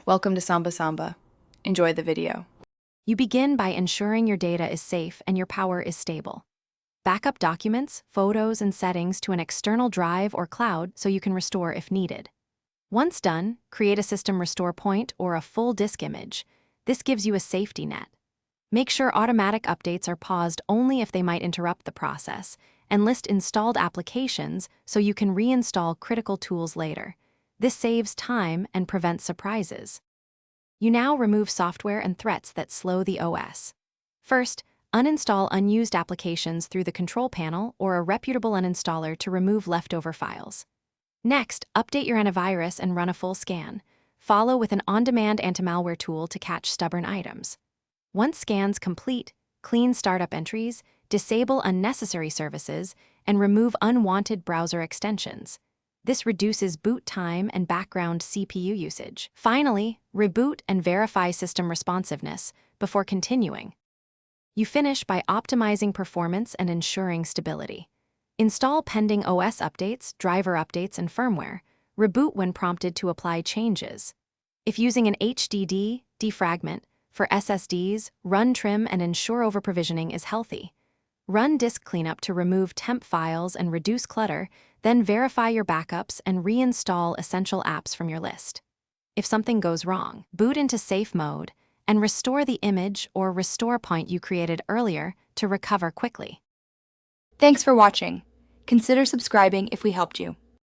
Welcome to Samba Samba. Enjoy the video. You begin by ensuring your data is safe and your power is stable. Backup documents, photos, and settings to an external drive or cloud so you can restore if needed. Once done, create a system restore point or a full disk image. This gives you a safety net. Make sure automatic updates are paused only if they might interrupt the process, and list installed applications so you can reinstall critical tools later. This saves time and prevents surprises. You now remove software and threats that slow the OS. First, uninstall unused applications through the control panel or a reputable uninstaller to remove leftover files. Next, update your antivirus and run a full scan. Follow with an on-demand anti-malware tool to catch stubborn items. Once scans complete, clean startup entries, disable unnecessary services, and remove unwanted browser extensions. This reduces boot time and background CPU usage. Finally, reboot and verify system responsiveness before continuing. You finish by optimizing performance and ensuring stability. Install pending OS updates, driver updates, and firmware. Reboot when prompted to apply changes. If using an HDD, defragment. For SSDs, run trim and ensure overprovisioning is healthy. Run disk cleanup to remove temp files and reduce clutter, then verify your backups and reinstall essential apps from your list. If something goes wrong, boot into safe mode and restore the image or restore point you created earlier to recover quickly. Thanks for watching. Consider subscribing if we helped you.